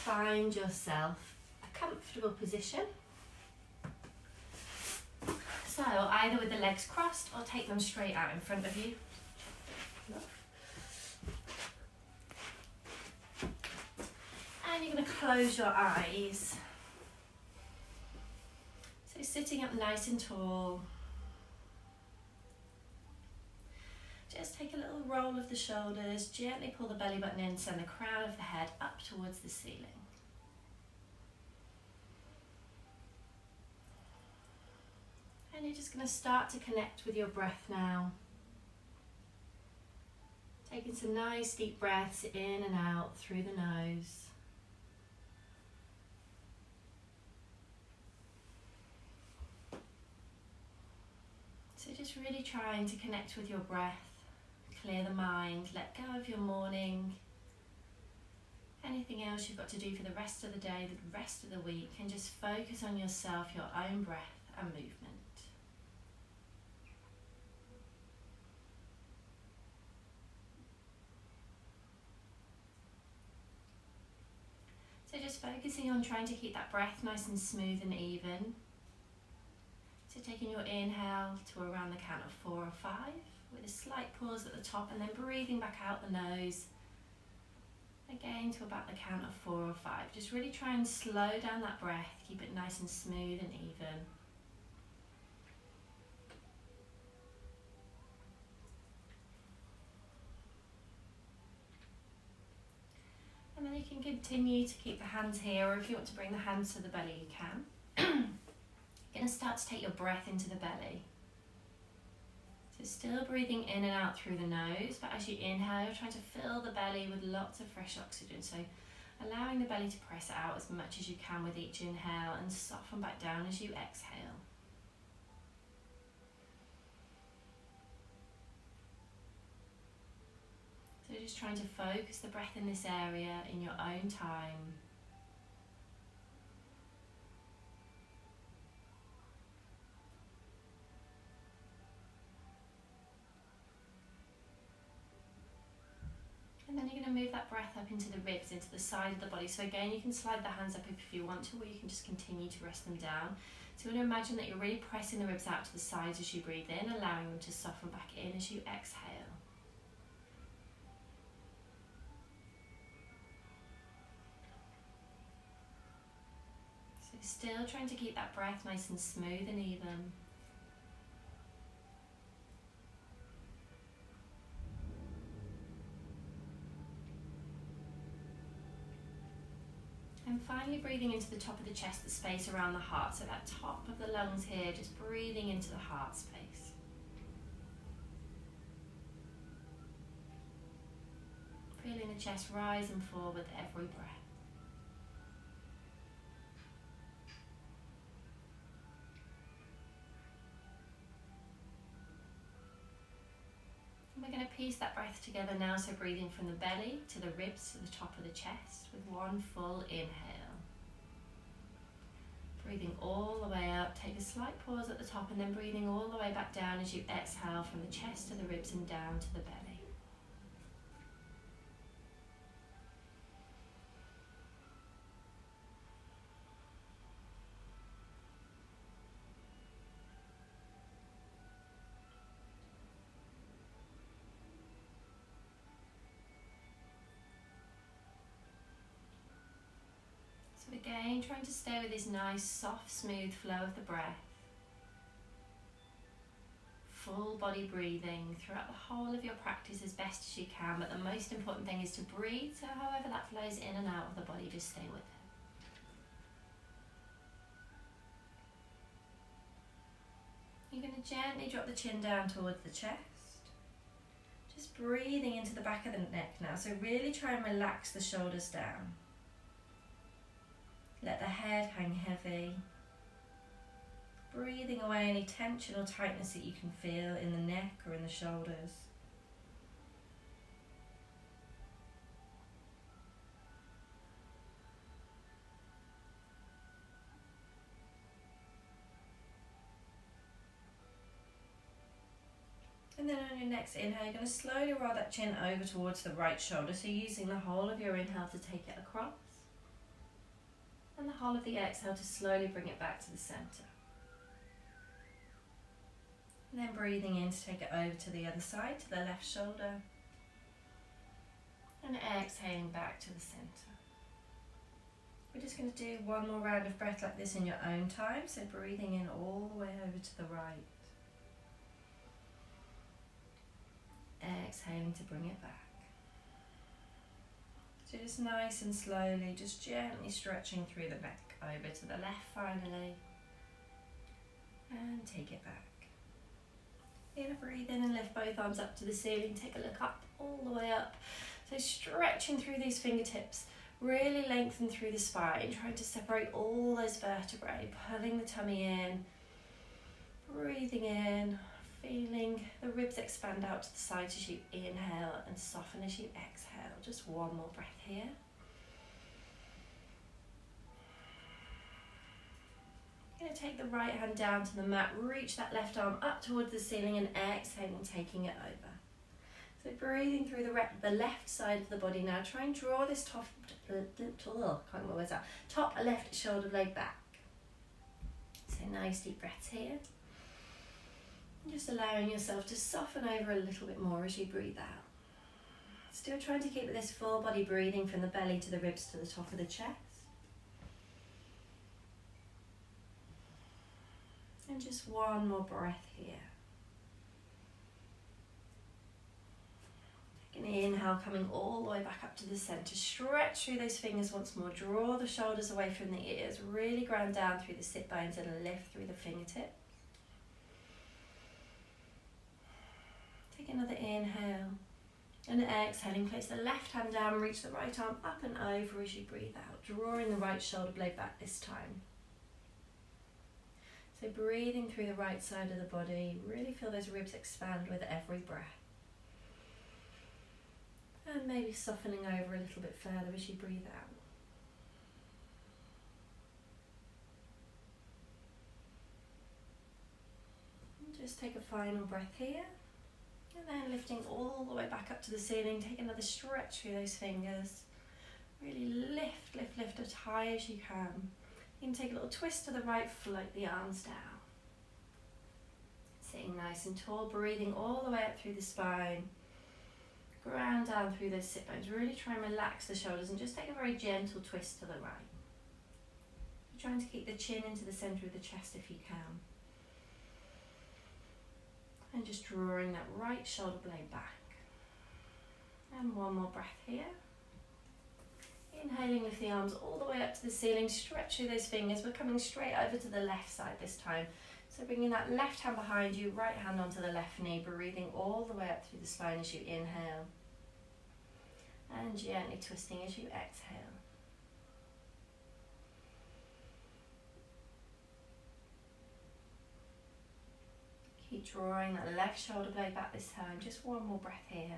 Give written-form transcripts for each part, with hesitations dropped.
find yourself a comfortable position. So either with the legs crossed or take them straight out in front of you. And you're going to close your eyes. So sitting up nice and tall. Just take a little roll of the shoulders, gently pull the belly button in, send the crown of the head up towards the ceiling. And you're just going to start to connect with your breath now. Taking some nice deep breaths in and out through the nose. So just really trying to connect with your breath, clear the mind, let go of your morning, anything else you've got to do for the rest of the day, the rest of the week, and just focus on yourself, your own breath and movement. So just focusing on trying to keep that breath nice and smooth and even. So taking your inhale to around the count of 4 or 5 with a slight pause at the top, and then breathing back out the nose again to about the count of 4 or 5. Just really try and slow down that breath, keep it nice and smooth and even. And then you can continue to keep the hands here, or if you want to bring the hands to the belly, you can. You're going to start to take your breath into the belly. So still breathing in and out through the nose, but as you inhale, you're trying to fill the belly with lots of fresh oxygen. So allowing the belly to press out as much as you can with each inhale and soften back down as you exhale. So just trying to focus the breath in this area in your own time. And then you're going to move that breath up into the ribs, into the side of the body. So again, you can slide the hands up if you want to, or you can just continue to rest them down. So you want to imagine that you're really pressing the ribs out to the sides as you breathe in, allowing them to soften back in as you exhale. So still trying to keep that breath nice and smooth and even. And finally breathing into the top of the chest, the space around the heart. So that top of the lungs here, just breathing into the heart space. Feeling the chest rise and fall with every breath. We're going to piece that breath together now, so breathing from the belly to the ribs to the top of the chest with one full inhale. Breathing all the way up, take a slight pause at the top, and then breathing all the way back down as you exhale from the chest to the ribs and down to the belly. So again, trying to stay with this nice, soft, smooth flow of the breath. Full body breathing throughout the whole of your practice as best as you can, but the most important thing is to breathe, so however that flows in and out of the body, just stay with it. You're going to gently drop the chin down towards the chest. Just breathing into the back of the neck now, so really try and relax the shoulders down. Let the head hang heavy. Breathing away any tension or tightness that you can feel in the neck or in the shoulders. And then on your next inhale, you're going to slowly roll that chin over towards the right shoulder. So using the whole of your inhale to take it across. whole of the exhale to slowly bring it back to the centre. And then breathing in to take it over to the other side, to the left shoulder. And exhaling back to the centre. We're just going to do one more round of breath like this in your own time. So breathing in all the way over to the right. Exhaling to bring it back. So just nice and slowly, just gently stretching through the neck over to the left finally. And take it back. You're going to breathe in and lift both arms up to the ceiling. Take a look up, all the way up. So stretching through these fingertips. Really lengthen through the spine, trying to separate all those vertebrae, pulling the tummy in, breathing in, feeling the ribs expand out to the sides as you inhale and soften as you exhale. Just one more breath here. You're going to take the right hand down to the mat, reach that left arm up towards the ceiling and exhaling, taking it over. So breathing through the left side of the body now. Try and draw this top left shoulder blade back. So nice deep breaths here. And just allowing yourself to soften over a little bit more as you breathe out. Still trying to keep this full body breathing from the belly to the ribs to the top of the chest. And just one more breath here. An inhale coming all the way back up to the centre. Stretch through those fingers once more. Draw the shoulders away from the ears. Really ground down through the sit bones and lift through the fingertips. Take another inhale. And exhaling, place the left hand down, reach the right arm up and over as you breathe out. Drawing the right shoulder blade back this time. So breathing through the right side of the body. Really feel those ribs expand with every breath. And maybe softening over a little bit further as you breathe out. And just take a final breath here. And then lifting all the way back up to the ceiling. Take another stretch through those fingers. Really lift, lift, lift as high as you can. You can take a little twist to the right, float the arms down. Sitting nice and tall, breathing all the way up through the spine. Ground down through those sit bones. Really try and relax the shoulders and just take a very gentle twist to the right. You're trying to keep the chin into the centre of the chest if you can. And just drawing that right shoulder blade back. And one more breath here. Inhaling, lift the arms all the way up to the ceiling. Stretch through those fingers. We're coming straight over to the left side this time. So bringing that left hand behind you, right hand onto the left knee, breathing all the way up through the spine as you inhale. And gently twisting as you exhale. Keep drawing that left shoulder blade back this time. Just one more breath here.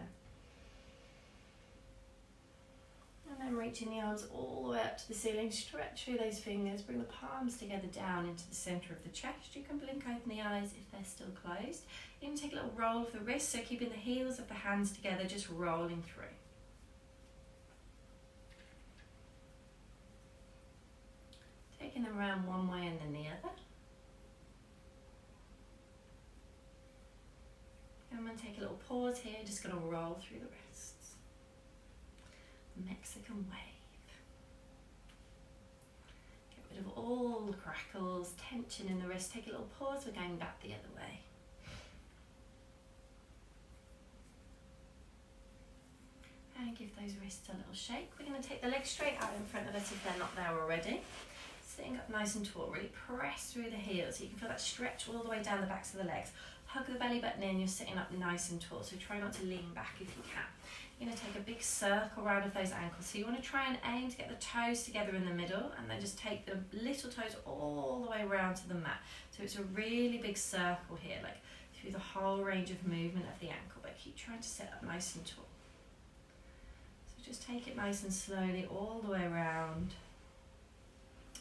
And then reaching the arms all the way up to the ceiling, stretch through those fingers, bring the palms together down into the centre of the chest. You can blink open the eyes if they're still closed. You can take a little roll of the wrists, so keeping the heels of the hands together, just rolling through. Taking them around one way and then the other. And I'm going to take a little pause here, just going to roll through the wrists. Mexican wave. Get rid of all the crackles, tension in the wrist. Take a little pause, we're going back the other way. And give those wrists a little shake. We're going to take the legs straight out in front of us if they're not there already. Sitting up nice and tall, really press through the heels so you can feel that stretch all the way down the backs of the legs. Hug the belly button in, you're sitting up nice and tall, so try not to lean back if you can. You're going to take a big circle round of those ankles. So you want to try and aim to get the toes together in the middle and then just take the little toes all the way around to the mat. So it's a really big circle here, like through the whole range of movement of the ankle, but keep trying to sit up nice and tall. So just take it nice and slowly all the way around.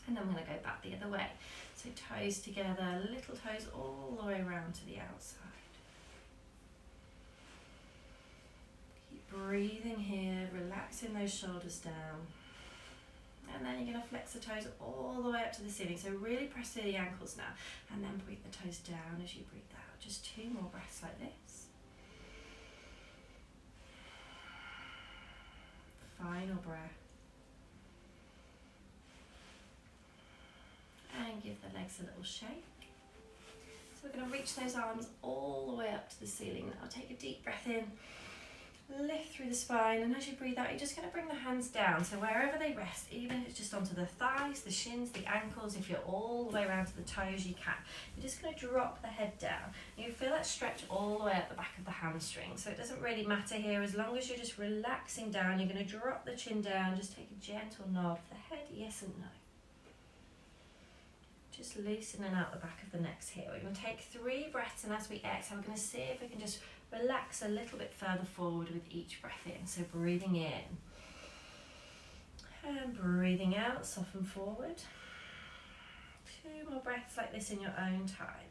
And then I'm going to go back the other way. So toes together, little toes all the way around to the outside. Keep breathing here, relaxing those shoulders down. And then you're going to flex the toes all the way up to the ceiling. So really press through the ankles now, and then breathe the toes down as you breathe out. Just 2 more breaths like this. Final breath. And give the legs a little shake. So we're going to reach those arms all the way up to the ceiling. Now take a deep breath in, lift through the spine, and as you breathe out, you're just going to bring the hands down. So wherever they rest, even if it's just onto the thighs, the shins, the ankles, if you're all the way around to the toes, you can. You're just going to drop the head down. You feel that stretch all the way up the back of the hamstring. So it doesn't really matter here, as long as you're just relaxing down. You're going to drop the chin down, just take a gentle nod of the head, yes and no. Just loosening out the back of the neck here. We're going to take 3 breaths, and as we exhale, we're going to see if we can just relax a little bit further forward with each breath in. So breathing in and breathing out, soften forward. 2 more breaths like this in your own time.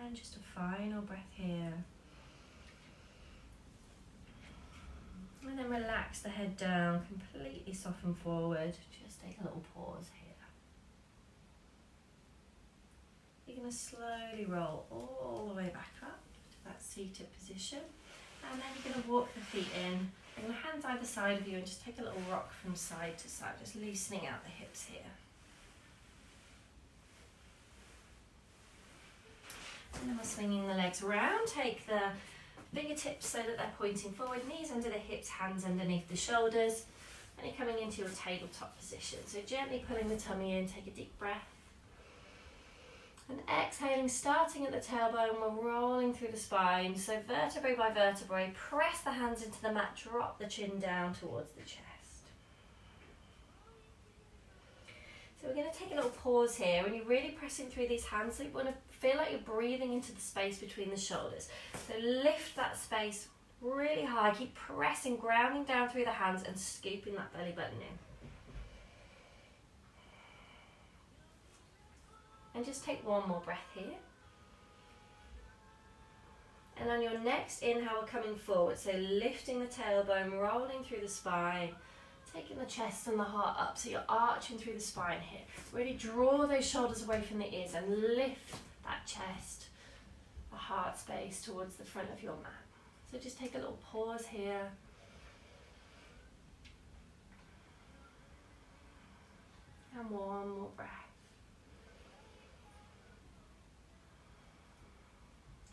And just a final breath here. And then relax the head down, completely soften forward. Just take a little pause here. You're going to slowly roll all the way back up to that seated position. And then you're going to walk the feet in, bring the hands either side of you, and just take a little rock from side to side, just loosening out the hips here. And then we're swinging the legs around. Take the fingertips so that they're pointing forward, knees under the hips, hands underneath the shoulders, and you're coming into your tabletop position. So gently pulling the tummy in, take a deep breath. And exhaling, starting at the tailbone, we're rolling through the spine. So vertebrae by vertebrae, press the hands into the mat, drop the chin down towards the chest. So we're going to take a little pause here, and you're really pressing through these hands, so you want to feel like you're breathing into the space between the shoulders. So lift that space really high, keep pressing, grounding down through the hands and scooping that belly button in. And just take 1 more breath here. And on your next inhale, we're coming forward, so lifting the tailbone, rolling through the spine, taking the chest and the heart up, so you're arching through the spine here. Really draw those shoulders away from the ears and lift that chest, the heart space towards the front of your mat. So just take a little pause here. And 1 more breath.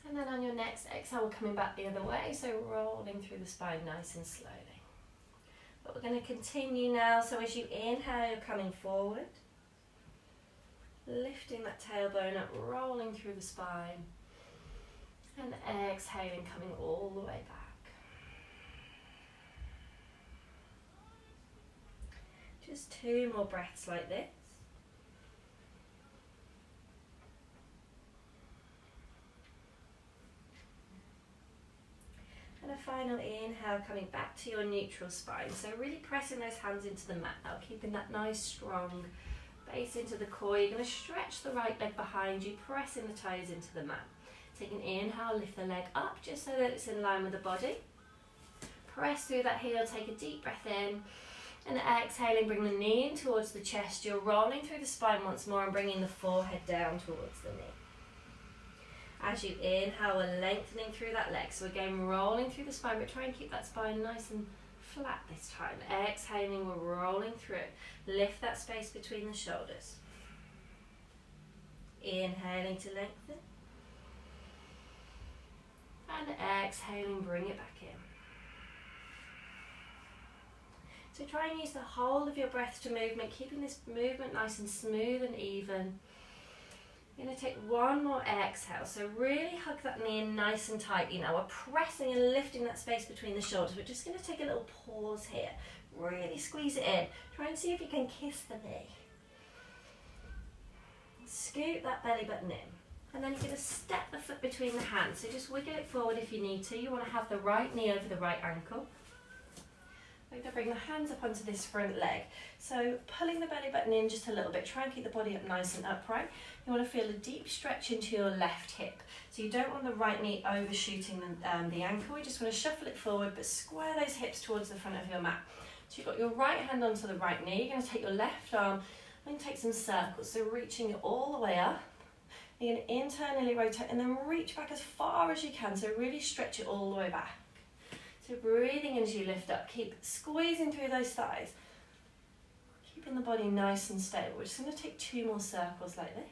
And then on your next exhale, we're coming back the other way, so rolling through the spine nice and slowly. But we're going to continue now, so as you inhale, you're coming forward, lifting that tailbone up, rolling through the spine, and exhaling, coming all the way back. Just 2 more breaths like this. And a final inhale, coming back to your neutral spine. So really pressing those hands into the mat now, keeping that nice strong base into the core. You're going to stretch the right leg behind you, pressing the toes into the mat. Take an inhale, lift the leg up just so that it's in line with the body. Press through that heel, take a deep breath in. And exhaling, bring the knee in towards the chest. You're rolling through the spine once more and bringing the forehead down towards the knee. As you inhale, we're lengthening through that leg. So again, rolling through the spine, but try and keep that spine nice and flat this time. Exhaling, we're rolling through. Lift that space between the shoulders. Inhaling to lengthen. And exhaling, bring it back in. So try and use the whole of your breath to movement, keeping this movement nice and smooth and even. You're going to take 1 more exhale, so really hug that knee in nice and tightly now. We're pressing and lifting that space between the shoulders. We're just going to take a little pause here. Really squeeze it in. Try and see if you can kiss the knee. Scoop that belly button in. And then you're going to step the foot between the hands. So just wiggle it forward if you need to. You want to have the right knee over the right ankle. We're going to bring the hands up onto this front leg. So pulling the belly button in just a little bit, try and keep the body up nice and upright. You want to feel a deep stretch into your left hip. So you don't want the right knee overshooting the ankle, you just want to shuffle it forward but square those hips towards the front of your mat. So you've got your right hand onto the right knee, you're going to take your left arm and take some circles, so reaching it all the way up. You're going to internally rotate and then reach back as far as you can, so really stretch it all the way back. So breathing in as you lift up, keep squeezing through those thighs, keeping the body nice and stable. We're just going to take 2 more circles like this.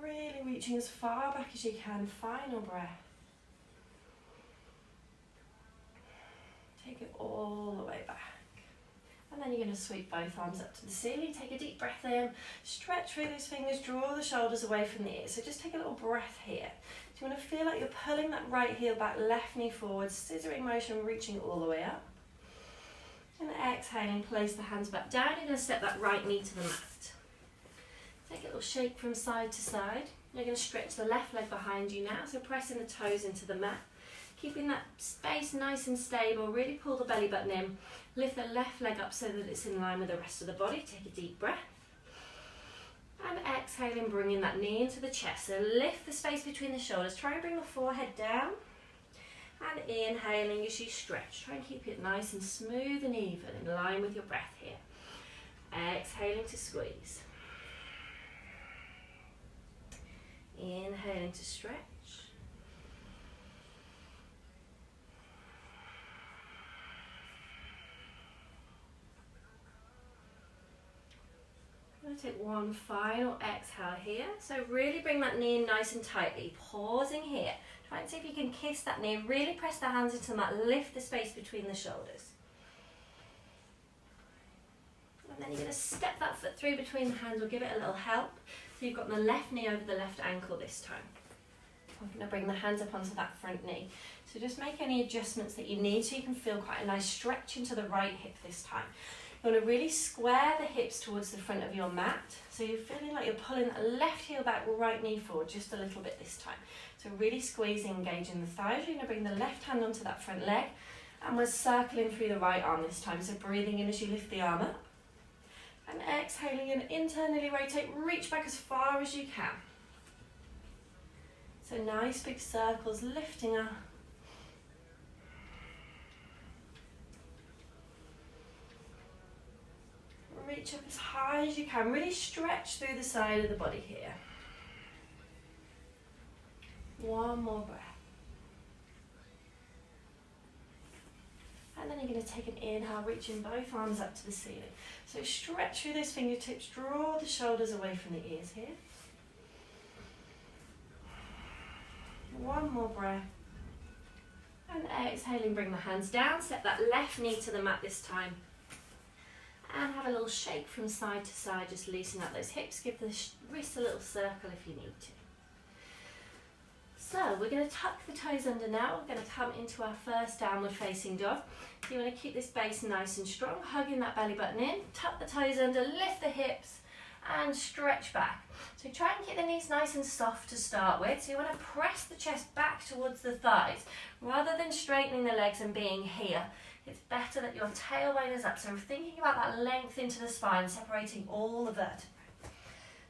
Really reaching as far back as you can, final breath. Take it all the way back. And then you're going to sweep both arms up to the ceiling, take a deep breath in, stretch through those fingers, draw the shoulders away from the ears. So just take a little breath here. So you want to feel like you're pulling that right heel back, left knee forward, scissoring motion, reaching it all the way up. And exhaling, place the hands back down. You're going to step that right knee to the mat. Take a little shake from side to side. You're going to stretch the left leg behind you now, so pressing the toes into the mat. Keeping that space nice and stable, really pull the belly button in. Lift the left leg up so that it's in line with the rest of the body. Take a deep breath. And exhaling, bringing that knee into the chest. So lift the space between the shoulders. Try and bring the forehead down. And inhaling as you stretch. Try and keep it nice and smooth and even, in line with your breath here. Exhaling to squeeze. Inhaling to stretch. I'm going to take one final exhale here. So really bring that knee in nice and tightly. Pausing here. Try and see if you can kiss that knee. Really press the hands into the mat. Lift the space between the shoulders. And then you're going to step that foot through between the hands. We'll give it a little help. So you've got the left knee over the left ankle this time. I'm going to bring the hands up onto that front knee. So just make any adjustments that you need so you can feel quite a nice stretch into the right hip this time. You want to really square the hips towards the front of your mat. So you're feeling like you're pulling the left heel back, right knee forward just a little bit this time. So really squeezing, engaging the thighs. You're going to bring the left hand onto that front leg. And we're circling through the right arm this time. So breathing in as you lift the arm up. And exhaling and internally rotate, reach back as far as you can. So nice big circles, lifting up. Reach up as high as you can, really stretch through the side of the body here. One more breath. And then you're going to take an inhale, reaching both arms up to the ceiling. So stretch through those fingertips, draw the shoulders away from the ears here. One more breath. And exhaling, bring the hands down, step that left knee to the mat this time. And have a little shake from side to side, just loosen up those hips, give the wrist a little circle if you need to. So we're going to tuck the toes under now. We're going to come into our first downward facing dog. So you want to keep this base nice and strong, hugging that belly button in, tuck the toes under, lift the hips and stretch back. So try and keep the knees nice and soft to start with. So you want to press the chest back towards the thighs rather than straightening the legs and being here. It's better that your tailbone is up. So we're thinking about that length into the spine, separating all the vertebrae.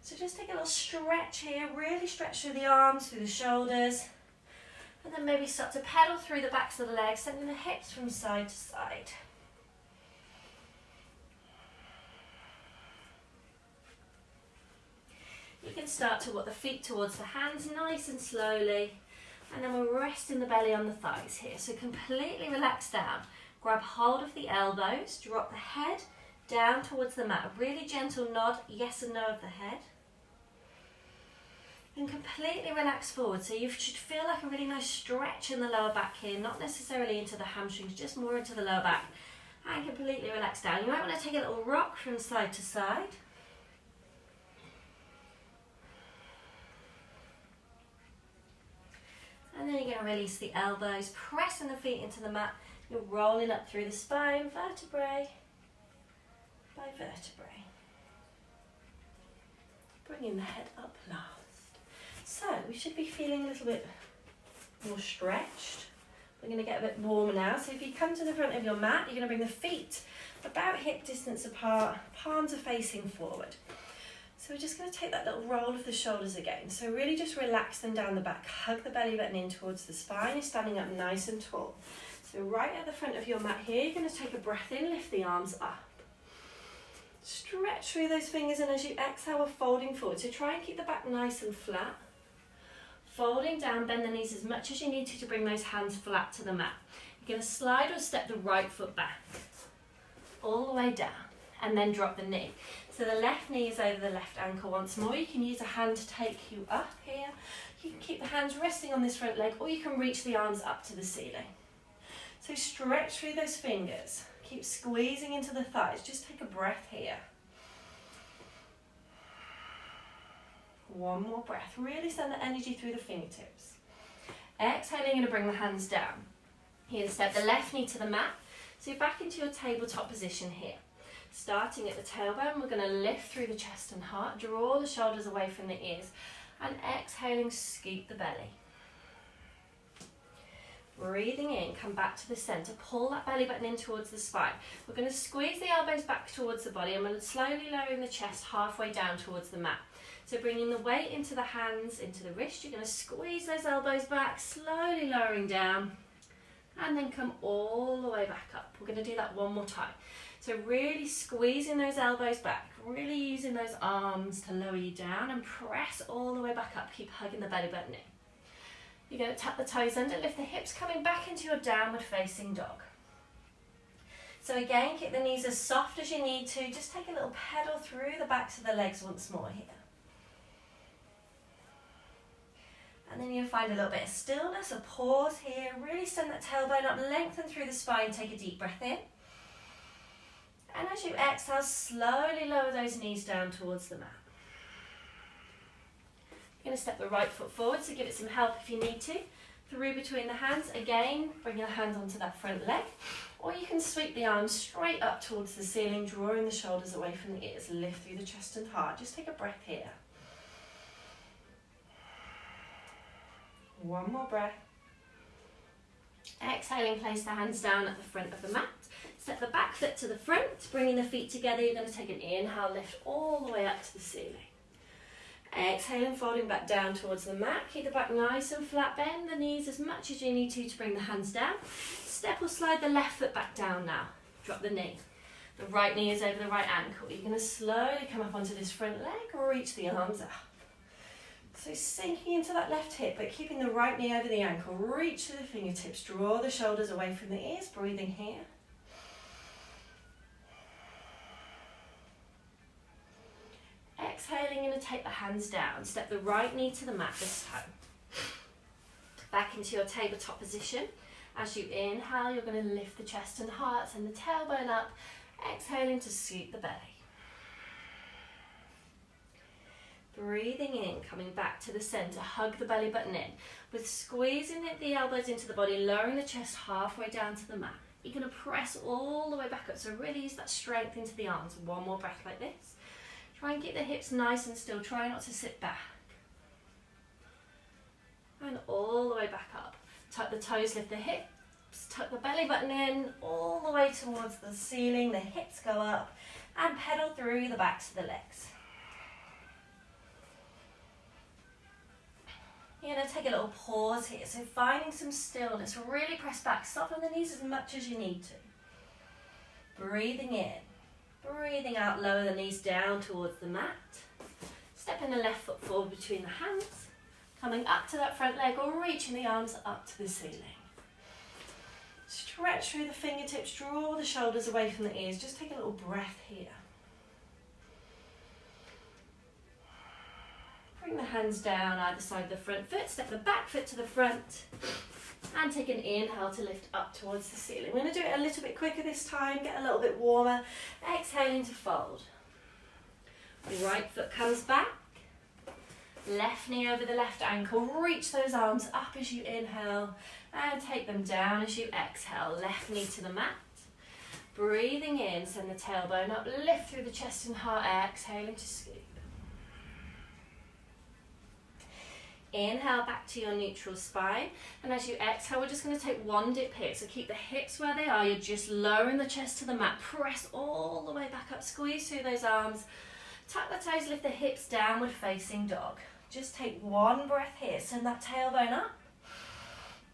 So just take a little stretch here, really stretch through the arms, through the shoulders, and then maybe start to pedal through the backs of the legs, sending the hips from side to side. You can start to walk the feet towards the hands, nice and slowly, and then we're resting the belly on the thighs here. So completely relax down. Grab hold of the elbows, drop the head down towards the mat. A really gentle nod, yes and no of the head. And completely relax forward. So you should feel like a really nice stretch in the lower back here, not necessarily into the hamstrings, just more into the lower back. And completely relax down. You might want to take a little rock from side to side. And then you're going to release the elbows, pressing the feet into the mat. You're rolling up through the spine, vertebrae by vertebrae. Bringing the head up last. So we should be feeling a little bit more stretched. We're going going to get a bit warmer now. So if you come to the front of your mat, you're going to bring the feet about hip distance apart, palms are facing forward. So we're just going to take that little roll of the shoulders again. So really just relax them down the back, hug the belly button in towards the spine. You're standing up nice and tall. So right at the front of your mat here, you're going to take a breath in, lift the arms up. Stretch through those fingers, and as you exhale, we're folding forward. So try and keep the back nice and flat. Folding down, bend the knees as much as you need to bring those hands flat to the mat. You're going to slide or step the right foot back, all the way down, and then drop the knee. So the left knee is over the left ankle once more. You can use a hand to take you up here. You can keep the hands resting on this front leg, or you can reach the arms up to the ceiling. So stretch through those fingers. Keep squeezing into the thighs. Just take a breath here. One more breath. Really send the energy through the fingertips. Exhaling, you're going to bring the hands down. You're going to step the left knee to the mat. So you're back into your tabletop position here. Starting at the tailbone, we're going to lift through the chest and heart. Draw the shoulders away from the ears. And exhaling, scoop the belly. Breathing in, come back to the centre. Pull that belly button in towards the spine. We're going to squeeze the elbows back towards the body, and we're slowly lowering the chest halfway down towards the mat. So bringing the weight into the hands, into the wrist. You're going to squeeze those elbows back, slowly lowering down, and then come all the way back up. We're going to do that one more time. So really squeezing those elbows back, really using those arms to lower you down, and press all the way back up. Keep hugging the belly button in. You're going to tap the toes under, lift the hips, coming back into your downward facing dog. So again, keep the knees as soft as you need to. Just take a little pedal through the backs of the legs once more here. And then you'll find a little bit of stillness, a pause here. Really send that tailbone up, lengthen through the spine, take a deep breath in. And as you exhale, slowly lower those knees down towards the mat. You're going to step the right foot forward, so give it some help if you need to. Through between the hands, again, bring your hands onto that front leg. Or you can sweep the arms straight up towards the ceiling, drawing the shoulders away from the ears. Lift through the chest and heart. Just take a breath here. One more breath. Exhaling, place the hands down at the front of the mat. Step the back foot to the front, bringing the feet together. You're going to take an inhale, lift all the way up to the ceiling. Exhaling, folding back down towards the mat. Keep the back nice and flat. Bend the knees as much as you need to bring the hands down. Step or slide the left foot back down now. Drop the knee. The right knee is over the right ankle. You're going to slowly come up onto this front leg, reach the arms up. So sinking into that left hip, but keeping the right knee over the ankle. Reach to the fingertips. Draw the shoulders away from the ears. Breathing here. Exhaling, you're going to take the hands down. Step the right knee to the mat this time. Back into your tabletop position. As you inhale, you're going to lift the chest and heart and the tailbone up. Exhaling to scoop the belly. Breathing in, coming back to the centre. Hug the belly button in. With squeezing the elbows into the body, lowering the chest halfway down to the mat. You're going to press all the way back up. So really use that strength into the arms. One more breath like this. Try and keep the hips nice and still. Try not to sit back. And all the way back up. Tuck the toes, lift the hips. Tuck the belly button in. All the way towards the ceiling. The hips go up. And pedal through the backs of the legs. You're going to take a little pause here. So finding some stillness. Really press back. Soften the knees as much as you need to. Breathing in. Breathing out, lower the knees down towards the mat. Stepping the left foot forward between the hands. Coming up to that front leg or reaching the arms up to the ceiling. Stretch through the fingertips, draw the shoulders away from the ears. Just take a little breath here. Bring the hands down either side of the front foot. Step the back foot to the front. And take an inhale to lift up towards the ceiling. We're going to do it a little bit quicker this time, get a little bit warmer. Exhaling to fold. Right foot comes back. Left knee over the left ankle. Reach those arms up as you inhale and take them down as you exhale. Left knee to the mat. Breathing in, send the tailbone up, lift through the chest and heart. Exhaling to scoop. Inhale back to your neutral spine, and as you exhale, we're just going to take one dip here. So keep the hips where they are, you're just lowering the chest to the mat, press all the way back up, squeeze through those arms, tuck the toes, lift the hips, downward facing dog. Just take one breath here, send that tailbone up,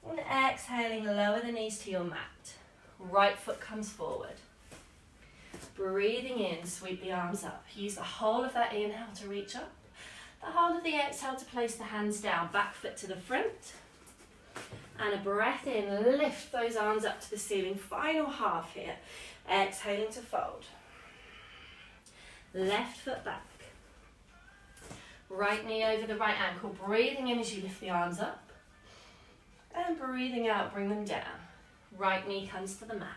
and exhaling, lower the knees to your mat. Right foot comes forward. Breathing in, sweep the arms up. Use the whole of that inhale to reach up. The whole of the exhale to place the hands down, back foot to the front. And a breath in, lift those arms up to the ceiling. Final half here. Exhaling to fold. Left foot back. Right knee over the right ankle. Breathing in as you lift the arms up. And breathing out, bring them down. Right knee comes to the mat.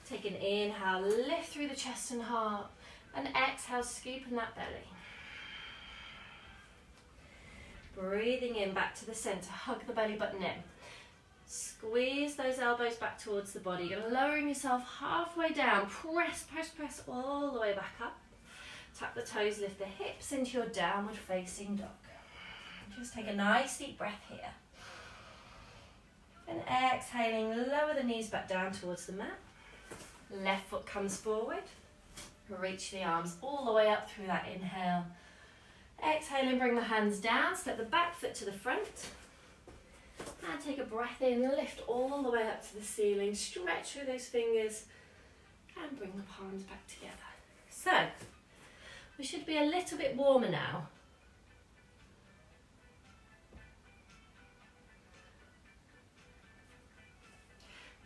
Take an inhale, lift through the chest and heart. And exhale, scoop in that belly. Breathing in, back to the center, hug the belly button in. Squeeze those elbows back towards the body. You're lowering yourself halfway down. Press, press, press all the way back up. Tuck the toes, lift the hips into your downward facing dog. Just take a nice deep breath here. And exhaling, lower the knees back down towards the mat. Left foot comes forward. Reach the arms all the way up through that inhale. Exhaling, bring the hands down, step the back foot to the front. And take a breath in, lift all the way up to the ceiling, stretch through those fingers, and bring the palms back together. So, we should be a little bit warmer now.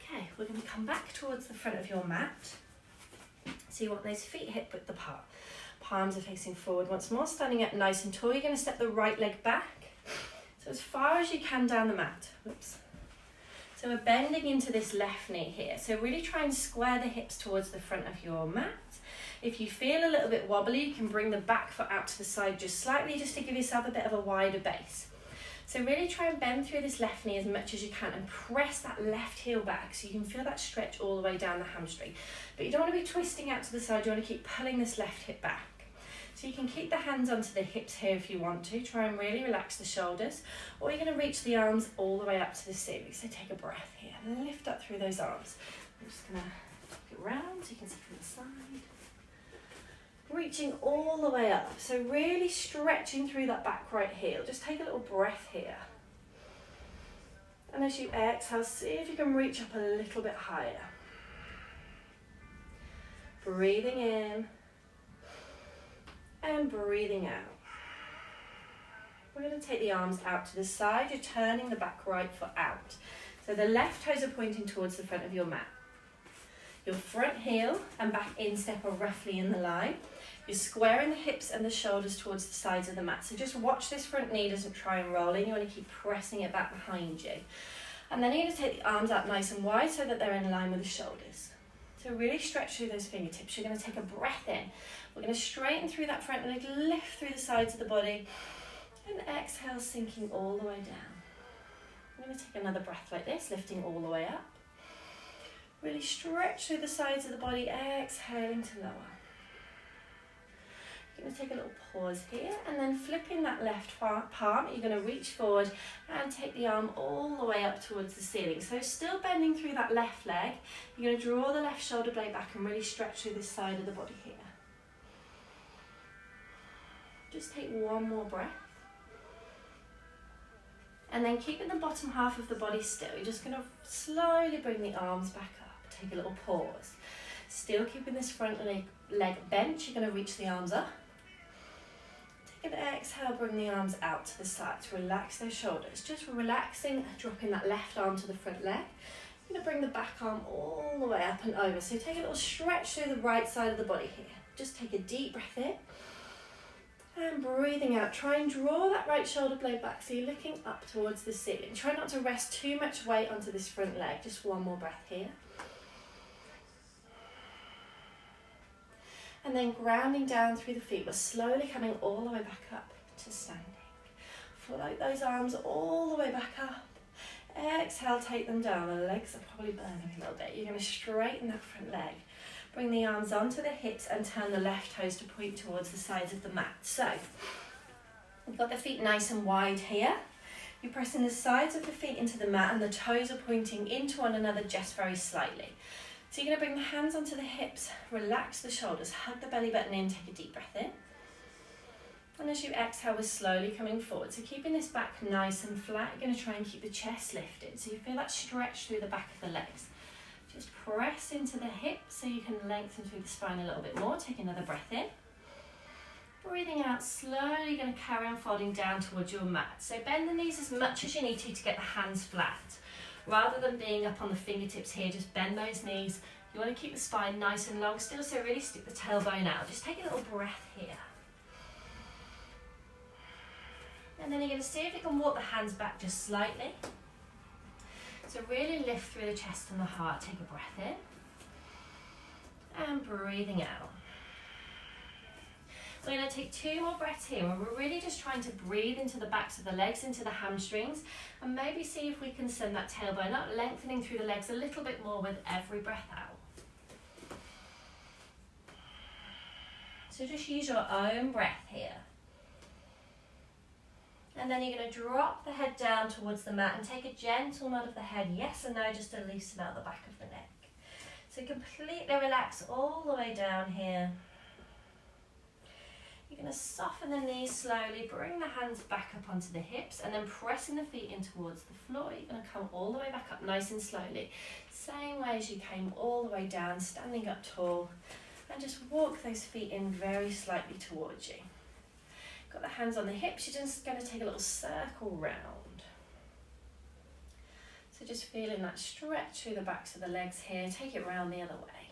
Okay, we're going to come back towards the front of your mat. So you want those feet hip width apart. Palms are facing forward once more, standing up nice and tall. You're going to step the right leg back, so as far as you can down the mat. Oops. So we're bending into this left knee here. So really try and square the hips towards the front of your mat. If you feel a little bit wobbly, you can bring the back foot out to the side just slightly, just to give yourself a bit of a wider base. So really try and bend through this left knee as much as you can and press that left heel back so you can feel that stretch all the way down the hamstring. But you don't want to be twisting out to the side, you want to keep pulling this left hip back. So you can keep the hands onto the hips here if you want to. Try and really relax the shoulders. Or you're going to reach the arms all the way up to the ceiling. So take a breath here. Lift up through those arms. I'm just going to flip it round so you can see from the side. Reaching all the way up. So really stretching through that back right heel. Just take a little breath here. And as you exhale, see if you can reach up a little bit higher. Breathing in. And breathing out. We're going to take the arms out to the side. You're turning the back right foot out. So the left toes are pointing towards the front of your mat. Your front heel and back instep are roughly in the line. You're squaring the hips and the shoulders towards the sides of the mat. So just watch this front knee doesn't try and roll in. You want to keep pressing it back behind you. And then you're going to take the arms out nice and wide so that they're in line with the shoulders. So really stretch through those fingertips. You're going to take a breath in. We're going to straighten through that front leg, lift through the sides of the body, and exhale, sinking all the way down. I'm going to take another breath like this, lifting all the way up. Really stretch through the sides of the body, exhaling to lower. You're going to take a little pause here, and then flipping that left palm, you're going to reach forward and take the arm all the way up towards the ceiling. So still bending through that left leg, you're going to draw the left shoulder blade back and really stretch through this side of the body here. Just take one more breath. And then keeping the bottom half of the body still, you're just going to slowly bring the arms back up. Take a little pause. Still keeping this front leg bent, you're going to reach the arms up. Take an exhale, bring the arms out to the side to relax those shoulders. Just relaxing, dropping that left arm to the front leg. You're going to bring the back arm all the way up and over. So take a little stretch through the right side of the body here. Just take a deep breath in. And breathing out, try and draw that right shoulder blade back so you're looking up towards the ceiling. Try not to rest too much weight onto this front leg. Just one more breath here. And then grounding down through the feet. We're slowly coming all the way back up to standing. Float those arms all the way back up. Exhale, take them down. The legs are probably burning a little bit. You're going to straighten that front leg. Bring the arms onto the hips and turn the left toes to point towards the sides of the mat. So, We've got the feet nice and wide here. You're pressing the sides of the feet into the mat and the toes are pointing into one another just very slightly. So you're going to bring the hands onto the hips, relax the shoulders, hug the belly button in, take a deep breath in. And as you exhale, we're slowly coming forward. So keeping this back nice and flat, you're going to try and keep the chest lifted. So you feel that stretch through the back of the legs. Just press into the hips so you can lengthen through the spine a little bit more. Take another breath in. Breathing out, slowly going to carry on folding down towards your mat. So bend the knees as much as you need to get the hands flat. Rather than being up on the fingertips here, just bend those knees. You want to keep the spine nice and long still, so really stick the tailbone out. Just take a little breath here. And then you're going to see if you can walk the hands back just slightly. So really lift through the chest and the heart. Take a breath in. And breathing out. We're going to take 2 more breaths here, and we're really just trying to breathe into the backs of the legs, into the hamstrings, and maybe see if we can send that tailbone up, lengthening through the legs a little bit more with every breath out. So just use your own breath here. And then you're going to drop the head down towards the mat and take a gentle nod of the head, yes or no, just to loosen out the back of the neck. So completely relax all the way down here. You're going to soften the knees slowly, bring the hands back up onto the hips, and then pressing the feet in towards the floor. You're going to come all the way back up nice and slowly. Same way as you came all the way down, standing up tall, and just walk those feet in very slightly towards you. Got the hands on the hips, you're just going to take a little circle round. So just feeling that stretch through the backs of the legs here, take it round the other way.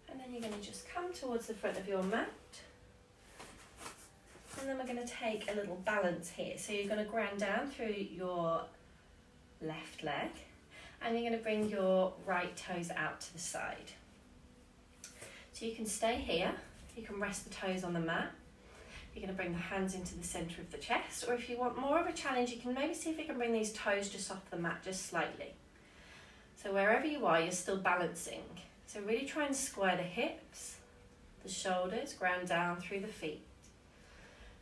And then you're going to just come towards the front of your mat. And then we're going to take a little balance here. So you're going to ground down through your left leg. And you're going to bring your right toes out to the side. So you can stay here. You can rest the toes on the mat. You're going to bring the hands into the centre of the chest. Or if you want more of a challenge, you can maybe see if you can bring these toes just off the mat, just slightly. So wherever you are, you're still balancing. So really try and square the hips, the shoulders, ground down through the feet.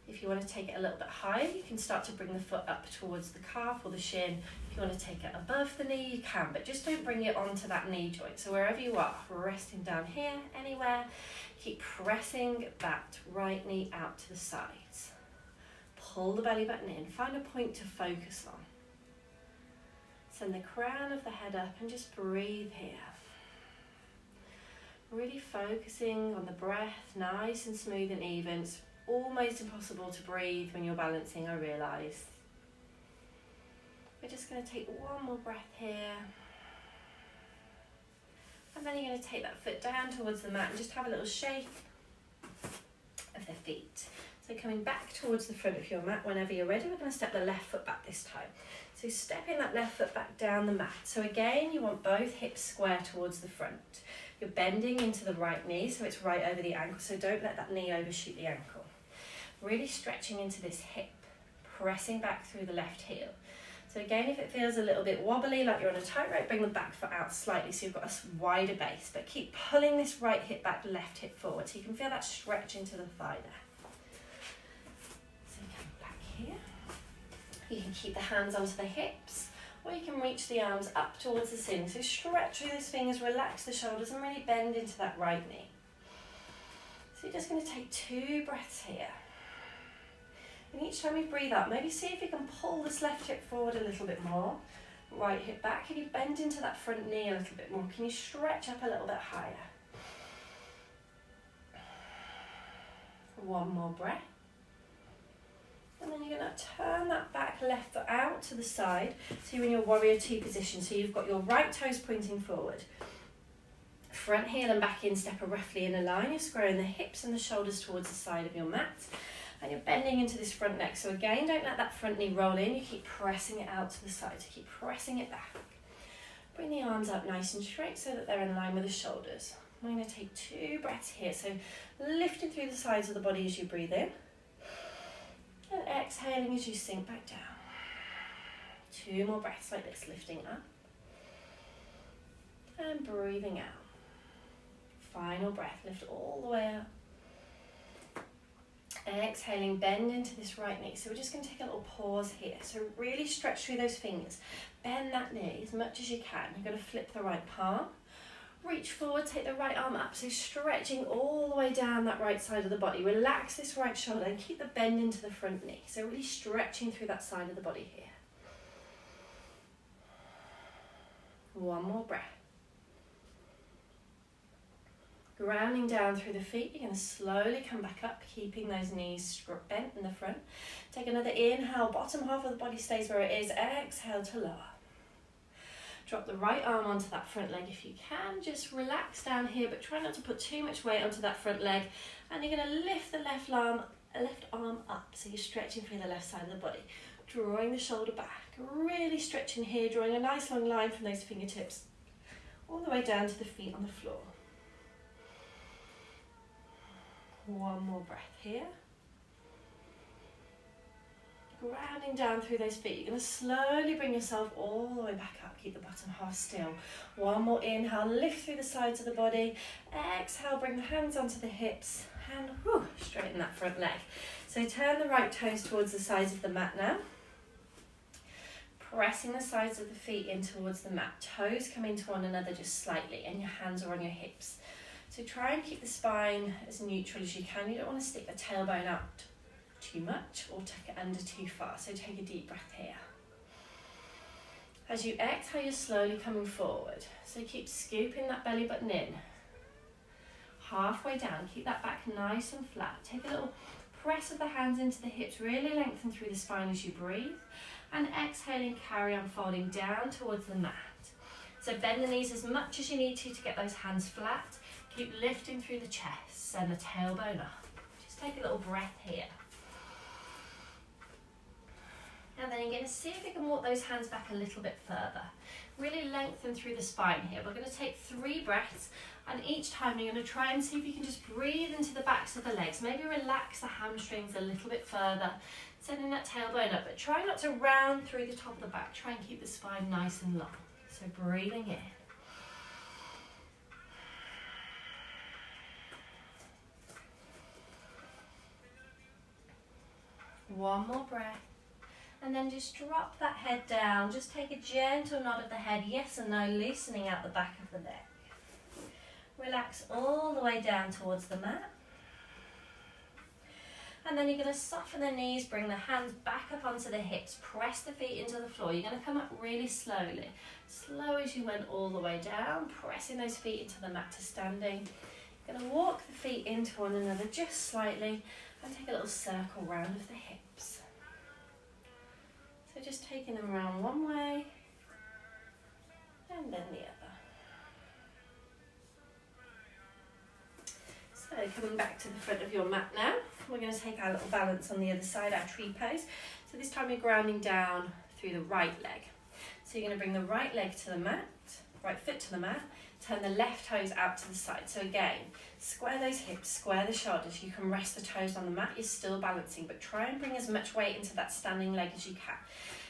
If you want to take it a little bit higher, you can start to bring the foot up towards the calf or the shin. If you want to take it above the knee, you can, but just don't bring it onto that knee joint. So wherever you are, resting down here, anywhere, keep pressing that right knee out to the sides. Pull the belly button in, find a point to focus on. Send the crown of the head up and just breathe here. Really focusing on the breath, nice and smooth and even. It's almost impossible to breathe when you're balancing, I realise. We're just going to take one more breath here. And then you're going to take that foot down towards the mat and just have a little shake of the feet. So coming back towards the front of your mat, whenever you're ready, we're going to step the left foot back this time. So stepping that left foot back down the mat. So again, you want both hips square towards the front. You're bending into the right knee, so it's right over the ankle, so don't let that knee overshoot the ankle. Really stretching into this hip, pressing back through the left heel. So again, if it feels a little bit wobbly, like you're on a tightrope, bring the back foot out slightly so you've got a wider base, but keep pulling this right hip back, left hip forward, so you can feel that stretch into the thigh there. So come back here. You can keep the hands onto the hips, or you can reach the arms up towards the ceiling. So stretch through those fingers, relax the shoulders, and really bend into that right knee. So you're just going to take 2 breaths here. And each time you breathe out, maybe see if you can pull this left hip forward a little bit more. Right hip back. Can you bend into that front knee a little bit more? Can you stretch up a little bit higher? One more breath. And then you're going to turn that back left foot out to the side. So you're in your warrior 2 position. So you've got your right toes pointing forward. Front heel and back instep are roughly in a line. You're squaring the hips and the shoulders towards the side of your mat. And you're bending into this front neck. So again, don't let that front knee roll in. You keep pressing it out to the side. So keep pressing it back. Bring the arms up nice and straight so that they're in line with the shoulders. I'm going to take 2 breaths here. So lifting through the sides of the body as you breathe in. And exhaling as you sink back down. 2 more breaths like this, lifting up. And breathing out. Final breath, lift all the way up. Exhaling, bend into this right knee. So we're just going to take a little pause here. So really stretch through those fingers. Bend that knee as much as you can. You're going to flip the right palm. Reach forward, take the right arm up. So stretching all the way down that right side of the body. Relax this right shoulder and keep the bend into the front knee. So really stretching through that side of the body here. One more breath. Grounding down through the feet, you're going to slowly come back up, keeping those knees bent in the front. Take another inhale, bottom half of the body stays where it is. Exhale to lower. Drop the right arm onto that front leg if you can. Just relax down here, but try not to put too much weight onto that front leg. And you're going to lift the left arm up, so you're stretching through the left side of the body. Drawing the shoulder back, really stretching here, drawing a nice long line from those fingertips all the way down to the feet on the floor. One more breath here. Grounding down through those feet. You're going to slowly bring yourself all the way back up. Keep the bottom half still. One more inhale, lift through the sides of the body. Exhale, bring the hands onto the hips and straighten that front leg. So turn the right toes towards the sides of the mat now. Pressing the sides of the feet in towards the mat. Toes come into one another just slightly and your hands are on your hips. So try and keep the spine as neutral as you can. You don't want to stick the tailbone out too much or tuck it under too far. So take a deep breath here. As you exhale, you're slowly coming forward. So keep scooping that belly button in. Halfway down, keep that back nice and flat. Take a little press of the hands into the hips, really lengthen through the spine as you breathe. And exhaling, carry on folding down towards the mat. So bend the knees as much as you need to get those hands flat. Keep lifting through the chest, send the tailbone up. Just take a little breath here. And then you're going to see if you can walk those hands back a little bit further. Really lengthen through the spine here. We're going to take 3 breaths, and each time you're going to try and see if you can just breathe into the backs of the legs. Maybe relax the hamstrings a little bit further, sending that tailbone up, but try not to round through the top of the back. Try and keep the spine nice and long. So breathing in. One more breath. And then just drop that head down. Just take a gentle nod of the head, yes and no, loosening out the back of the neck. Relax all the way down towards the mat. And then you're going to soften the knees, bring the hands back up onto the hips, press the feet into the floor. You're going to come up really slowly. Slow as you went all the way down, pressing those feet into the mat to standing. You're going to walk the feet into one another just slightly and take a little circle round of the hips. So just taking them around one way and then the other. So coming back to the front of your mat now, we're going to take our little balance on the other side, our tree pose. So this time you're grounding down through the right leg. So you're going to bring the right leg to the mat, right foot to the mat, turn the left toes out to the side. So again, square those hips, square the shoulders. You can rest the toes on the mat, you're still balancing, but try and bring as much weight into that standing leg as you can.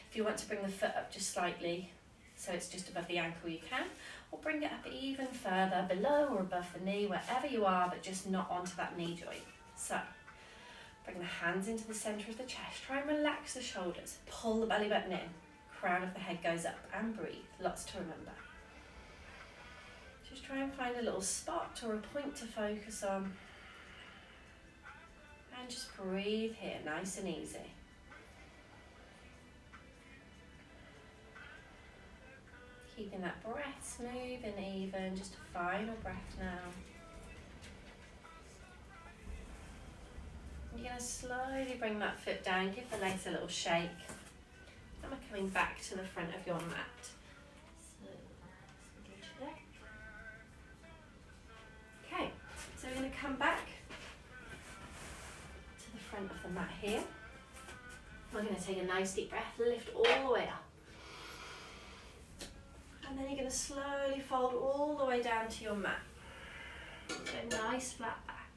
If you want to bring the foot up just slightly, so it's just above the ankle, you can, or bring it up even further, below or above the knee, wherever you are, but just not onto that knee joint. So, bring the hands into the centre of the chest, try and relax the shoulders, pull the belly button in, crown of the head goes up, and breathe, lots to remember. Just try and find a little spot or a point to focus on, and just breathe here, nice and easy. Keeping that breath smooth and even, just a final breath now. You're going to slowly bring that foot down, give the legs a little shake. And we're coming back to the front of your mat. So, okay, so we're going to come back to the front of the mat here. We're going to take a nice deep breath, lift all the way up. And then you're going to slowly fold all the way down to your mat. Get a nice flat back.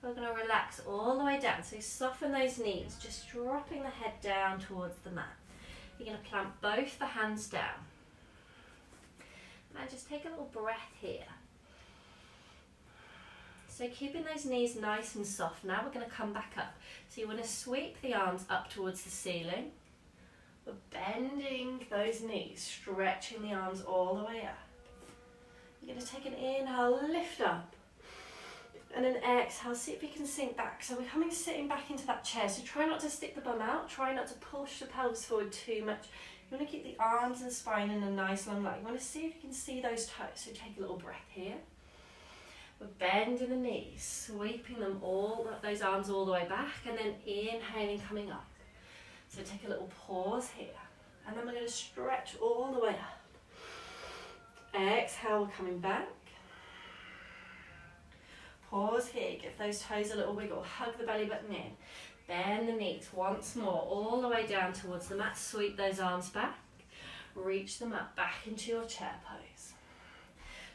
We're going to relax all the way down. So soften those knees, just dropping the head down towards the mat. You're going to plant both the hands down. And just take a little breath here. So keeping those knees nice and soft. Now we're going to come back up. So you want to sweep the arms up towards the ceiling. We're bending those knees, stretching the arms all the way up. You're going to take an inhale, lift up. And an exhale, see if you can sink back. So we're coming sitting back into that chair. So try not to stick the bum out. Try not to push the pelvis forward too much. You want to keep the arms and spine in a nice long line. You want to see if you can see those toes. So take a little breath here. We're bending the knees, sweeping them those arms all the way back, and then inhaling, coming up. So take a little pause here. And then we're going to stretch all the way up. Exhale, coming back. Pause here, give those toes a little wiggle, hug the belly button in. Bend the knees once more, all the way down towards the mat. Sweep those arms back. Reach them up, back into your chair pose.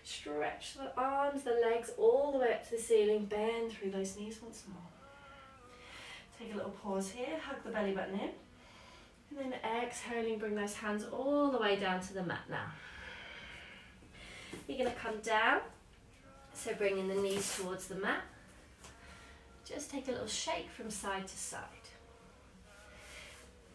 Stretch the arms, the legs, all the way up to the ceiling. Bend through those knees once more. Take a little pause here, hug the belly button in. And then exhaling, bring those hands all the way down to the mat now. You're going to come down. So bringing the knees towards the mat. Just take a little shake from side to side.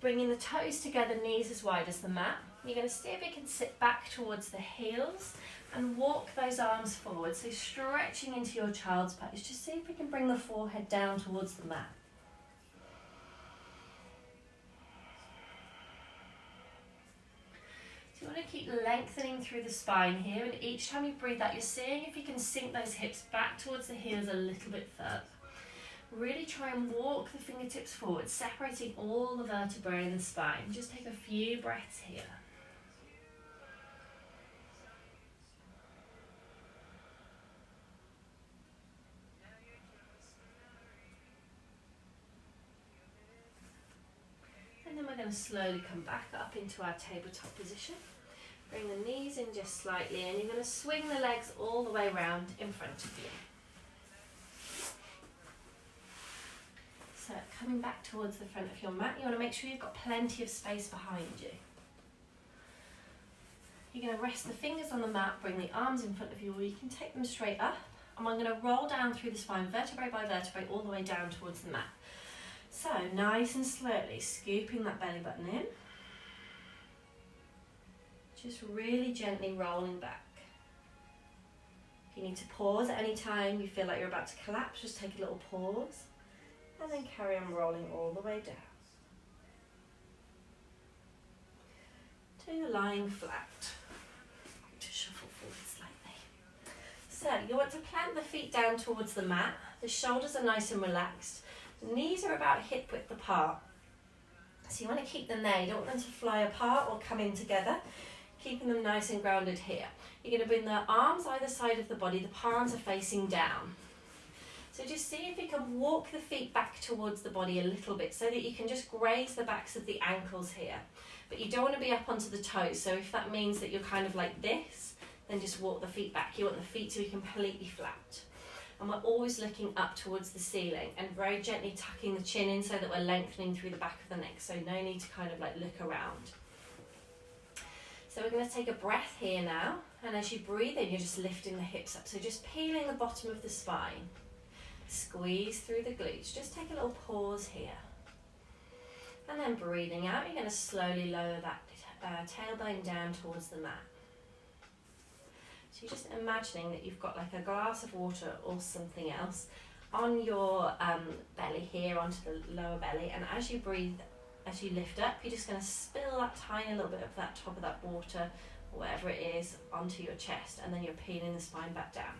Bringing the toes together, knees as wide as the mat. You're going to see if you can sit back towards the heels and walk those arms forward. So stretching into your child's pose. Just see if we can bring the forehead down towards the mat. You want to keep lengthening through the spine here, and each time you breathe out, you're seeing if you can sink those hips back towards the heels a little bit further. Really try and walk the fingertips forward, separating all the vertebrae in the spine. Just take a few breaths here. And then we're going to slowly come back up into our tabletop position. Bring the knees in just slightly, and you're going to swing the legs all the way around in front of you. So coming back towards the front of your mat, you want to make sure you've got plenty of space behind you. You're going to rest the fingers on the mat, bring the arms in front of you, or you can take them straight up. And I'm going to roll down through the spine, vertebrae by vertebrae, all the way down towards the mat. So nice and slowly, scooping that belly button in. Just really gently rolling back. If you need to pause at any time you feel like you're about to collapse, just take a little pause and then carry on rolling all the way down to lying flat. To shuffle forward slightly. So you want to plant the feet down towards the mat. The shoulders are nice and relaxed. The knees are about hip width apart. So you want to keep them there. You don't want them to fly apart or come in together. Keeping them nice and grounded here. You're going to bring the arms either side of the body, the palms are facing down. So just see if you can walk the feet back towards the body a little bit so that you can just graze the backs of the ankles here. But you don't want to be up onto the toes, so if that means that you're kind of like this, then just walk the feet back. You want the feet to be completely flat. And we're always looking up towards the ceiling and very gently tucking the chin in so that we're lengthening through the back of the neck, so no need to kind of like look around. So we're going to take a breath here now, and as you breathe in, you're just lifting the hips up. So just peeling the bottom of the spine. Squeeze through the glutes. Just take a little pause here. And then breathing out, you're going to slowly lower that tailbone down towards the mat. So you're just imagining that you've got like a glass of water or something else on your belly here, onto the lower belly, and as you breathe, as you lift up, you're just going to spill that tiny little bit of that top of that water, or whatever it is, onto your chest, and then you're peeling the spine back down.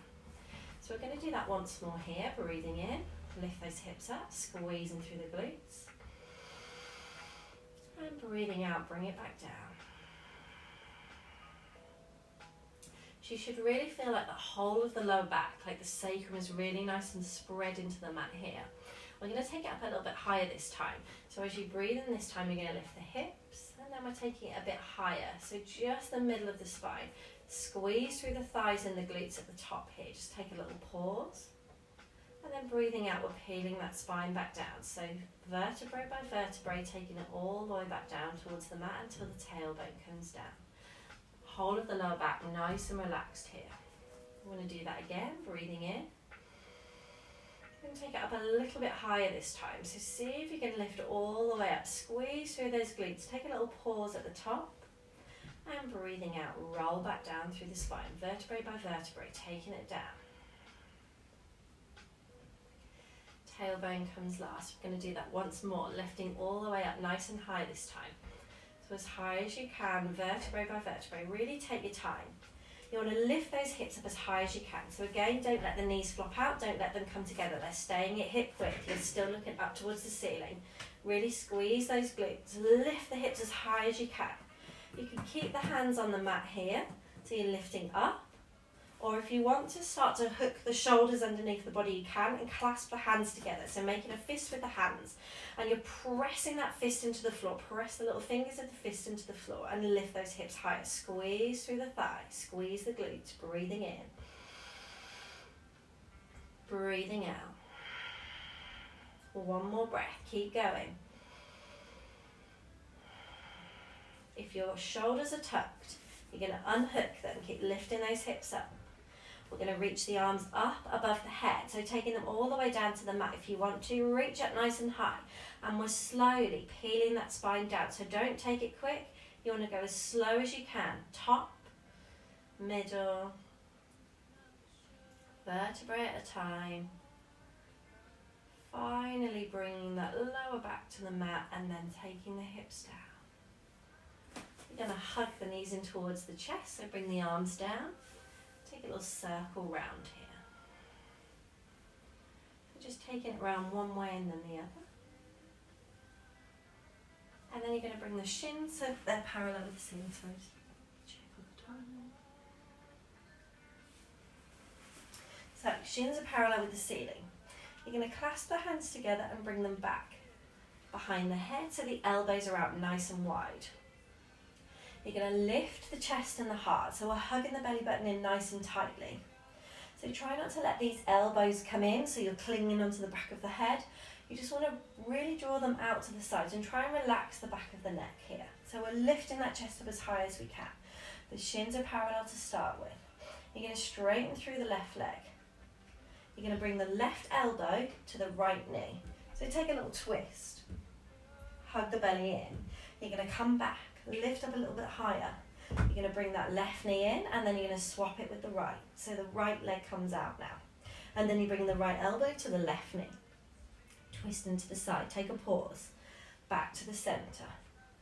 So we're going to do that once more here, breathing in, lift those hips up, squeezing through the glutes, and breathing out, bring it back down. So you should really feel like the whole of the lower back, like the sacrum is really nice and spread into the mat here. We're going to take it up a little bit higher this time. So as you breathe in this time, you're going to lift the hips, and then we're taking it a bit higher. So just the middle of the spine. Squeeze through the thighs and the glutes at the top here. Just take a little pause. And then breathing out, we're peeling that spine back down. So vertebrae by vertebrae, taking it all the way back down towards the mat until the tailbone comes down. Whole of the lower back nice and relaxed here. We want to do that again, breathing in. And take it up a little bit higher this time. So see if you can lift it all the way up. Squeeze through those glutes. Take a little pause at the top. And breathing out, roll back down through the spine, vertebrae by vertebrae, taking it down. Tailbone comes last. We're going to do that once more, lifting all the way up nice and high this time. So as high as you can, vertebrae by vertebrae. Really take your time. You want to lift those hips up as high as you can. So again, don't let the knees flop out, don't let them come together. They're staying at hip width. You're still looking up towards the ceiling. Really squeeze those glutes. Lift the hips as high as you can. You can keep the hands on the mat here, so you're lifting up. Or if you want to start to hook the shoulders underneath the body, you can, and clasp the hands together. So making a fist with the hands, and you're pressing that fist into the floor. Press the little fingers of the fist into the floor and lift those hips higher. Squeeze through the thigh, squeeze the glutes, breathing in. Breathing out. One more breath, keep going. If your shoulders are tucked, you're going to unhook them, keep lifting those hips up. We're going to reach the arms up above the head, so taking them all the way down to the mat. If you want to, reach up nice and high, and we're slowly peeling that spine down, so don't take it quick. You want to go as slow as you can. Top, middle, vertebrae at a time. Finally bringing that lower back to the mat, and then taking the hips down. You're going to hug the knees in towards the chest, so bring the arms down. Take a little circle round here. So just taking it round one way and then the other. And then you're going to bring the shins so they're parallel with the ceiling. So just check all the time. So shins are parallel with the ceiling. You're going to clasp the hands together and bring them back behind the head so the elbows are out nice and wide. You're going to lift the chest and the heart, so we're hugging the belly button in nice and tightly. So try not to let these elbows come in, so you're clinging onto the back of the head. You just want to really draw them out to the sides and try and relax the back of the neck here. So we're lifting that chest up as high as we can. The shins are parallel to start with. You're going to straighten through the left leg. You're going to bring the left elbow to the right knee. So take a little twist. Hug the belly in. You're going to come back. Lift up a little bit higher. You're going to bring that left knee in, and then you're going to swap it with the right. So the right leg comes out now. And then you bring the right elbow to the left knee. Twist into the side. Take a pause. Back to the center.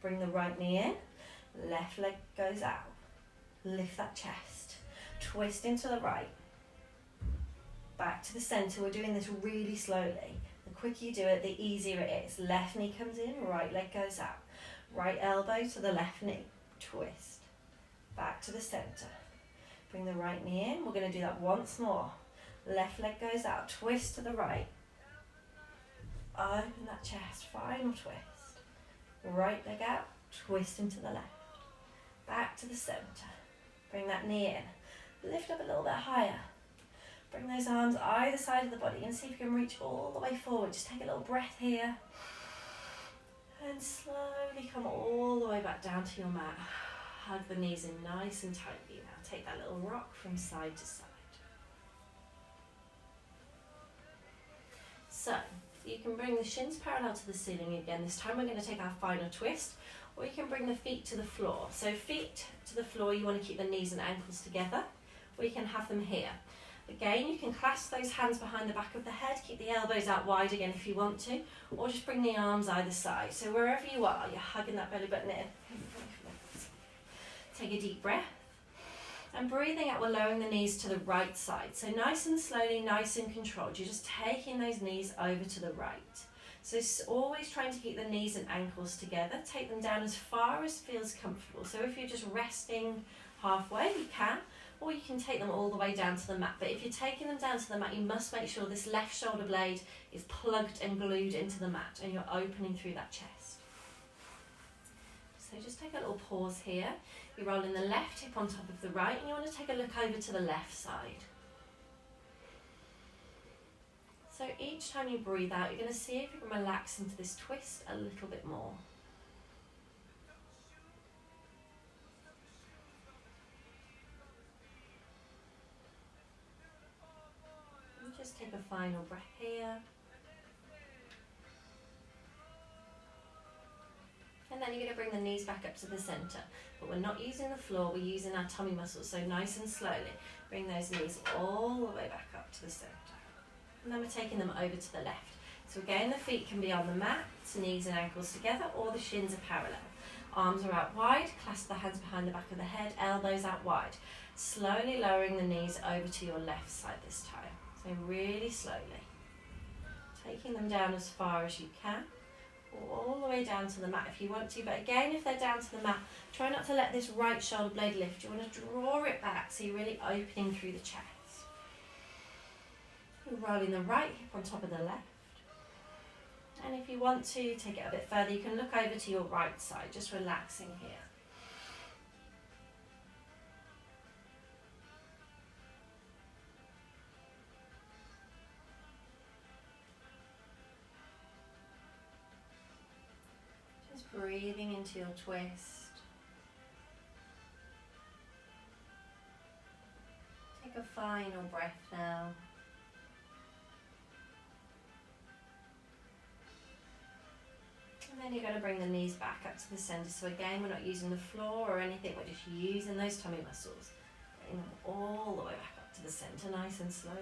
Bring the right knee in. Left leg goes out. Lift that chest. Twist into the right. Back to the center. We're doing this really slowly. The quicker you do it, the easier it is. Left knee comes in, right leg goes out. Right elbow to the left knee, twist, back to the center. Bring the right knee in, we're going to do that once more. Left leg goes out, twist to the right. Open that chest, final twist. Right leg out, twist into the left. Back to the center. Bring that knee in, lift up a little bit higher. Bring those arms either side of the body and see if you can reach all the way forward. Just take a little breath here. And slowly come all the way back down to your mat. Hug the knees in nice and tightly now. Take that little rock from side to side. So, you can bring the shins parallel to the ceiling again. This time we're going to take our final twist. Or you can bring the feet to the floor. So feet to the floor, you want to keep the knees and ankles together. Or you can have them here. Again, you can clasp those hands behind the back of the head, keep the elbows out wide again if you want to, or just bring the arms either side. So wherever you are, you're hugging that belly button in. Take a deep breath. And breathing out, we're lowering the knees to the right side. So nice and slowly, nice and controlled. You're just taking those knees over to the right. So always trying to keep the knees and ankles together. Take them down as far as feels comfortable. So if you're just resting halfway, you can. Or you can take them all the way down to the mat. But if you're taking them down to the mat, you must make sure this left shoulder blade is plugged and glued into the mat and you're opening through that chest. So just take a little pause here. You're rolling the left hip on top of the right and you want to take a look over to the left side. So each time you breathe out, you're going to see if you can relax into this twist a little bit more. Just take a final breath here. And then you're going to bring the knees back up to the centre. But we're not using the floor, we're using our tummy muscles. So nice and slowly, bring those knees all the way back up to the centre. And then we're taking them over to the left. So again, the feet can be on the mat, knees and ankles together, or the shins are parallel. Arms are out wide, clasp the hands behind the back of the head, elbows out wide. Slowly lowering the knees over to your left side this time. So really slowly. Taking them down as far as you can, or all the way down to the mat if you want to. But again, if they're down to the mat, try not to let this right shoulder blade lift. You want to draw it back so you're really opening through the chest. Rolling the right hip on top of the left. And if you want to take it a bit further, you can look over to your right side, just relaxing here. Just breathing into your twist. Take a final breath now. And then you're going to bring the knees back up to the centre. So again, we're not using the floor or anything, we're just using those tummy muscles. Bring them all the way back up to the centre, nice and slowly.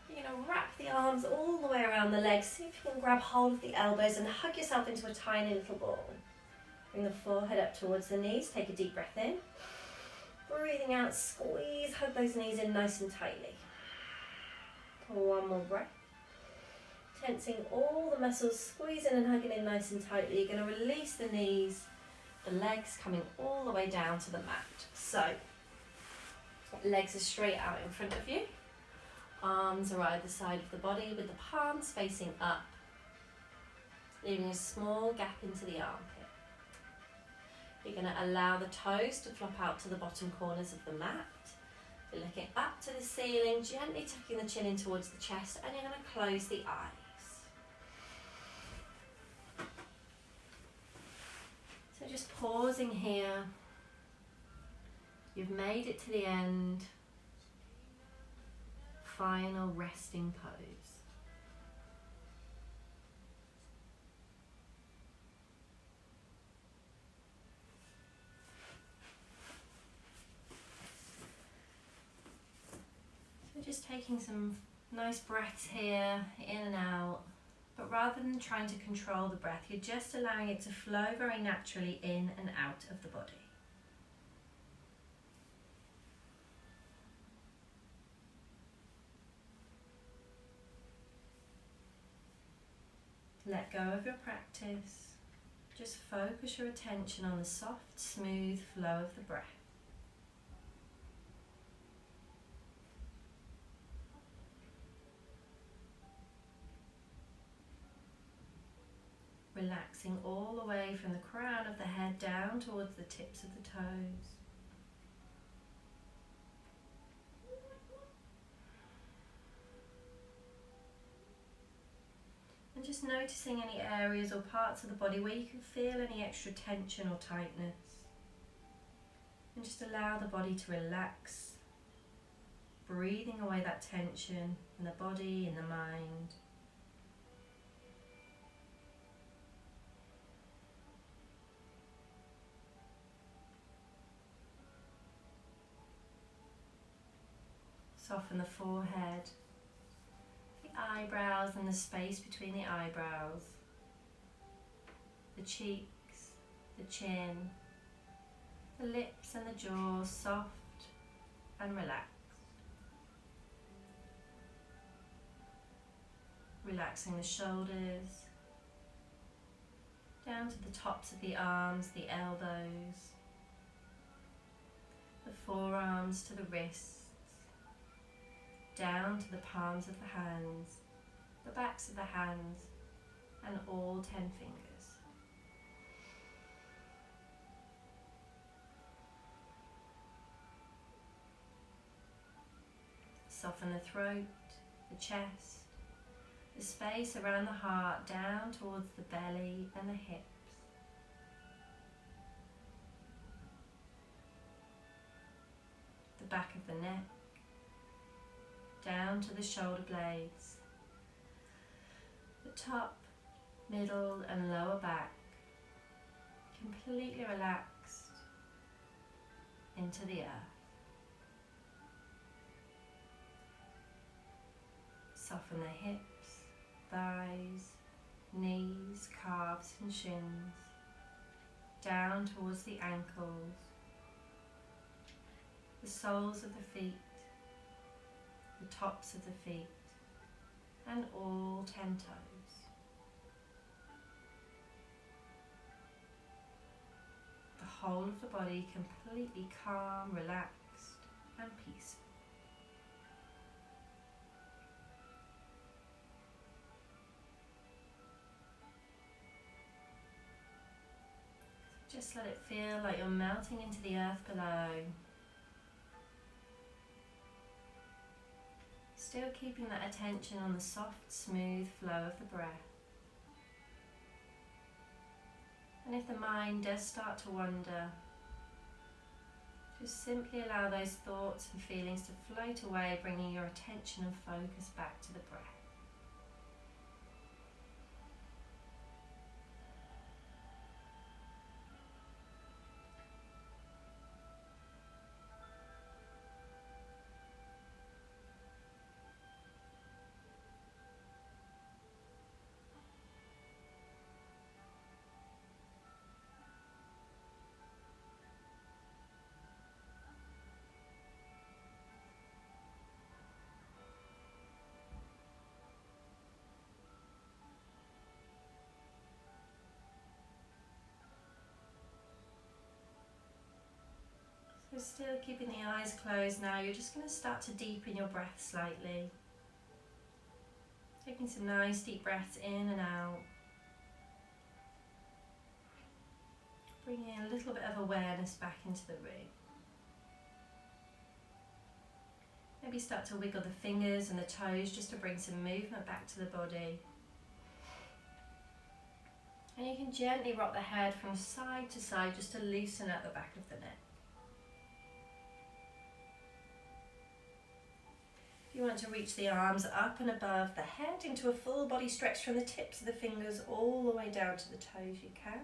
You're going to wrap the arms all the way around the legs. See if you can grab hold of the elbows and hug yourself into a tiny little ball. Bring the forehead up towards the knees. Take a deep breath in. Breathing out, squeeze, hug those knees in nice and tightly. One more breath. Tensing all the muscles, squeezing and hugging in nice and tightly. You're going to release the knees, the legs coming all the way down to the mat. So, legs are straight out in front of you. Arms are either side of the body with the palms facing up, leaving a small gap into the armpit. You're going to allow the toes to flop out to the bottom corners of the mat. You're looking up to the ceiling, gently tucking the chin in towards the chest, and you're going to close the eyes. So just pausing here. You've made it to the end. Final resting pose. So just taking some nice breaths here, in and out. But rather than trying to control the breath, you're just allowing it to flow very naturally in and out of the body. Let go of your practice. Just focus your attention on the soft, smooth flow of the breath. Relaxing all the way from the crown of the head down towards the tips of the toes. And just noticing any areas or parts of the body where you can feel any extra tension or tightness. And just allow the body to relax, breathing away that tension in the body, in the mind. Soften the forehead, the eyebrows and the space between the eyebrows, the cheeks, the chin, the lips and the jaw soft and relaxed. Relaxing the shoulders, down to the tops of the arms, the elbows, the forearms to the wrists, down to the palms of the hands, the backs of the hands, and all 10 fingers. Soften the throat, the chest, the space around the heart, down towards the belly and the hips. The back of the neck, down to the shoulder blades, the top, middle and lower back, completely relaxed into the earth. Soften the hips, thighs, knees, calves and shins, down towards the ankles, the soles of the feet, the tops of the feet, and all 10 toes. The whole of the body completely calm, relaxed and peaceful. Just let it feel like you're melting into the earth below. Still keeping that attention on the soft, smooth flow of the breath. And if the mind does start to wander, just simply allow those thoughts and feelings to float away, bringing your attention and focus back to the breath. So still keeping the eyes closed now, you're just going to start to deepen your breath slightly. Taking some nice deep breaths in and out. Bringing a little bit of awareness back into the room. Maybe start to wiggle the fingers and the toes just to bring some movement back to the body. And you can gently rock the head from side to side just to loosen up the back of the neck. You want to reach the arms up and above the head into a full body stretch from the tips of the fingers all the way down to the toes you can.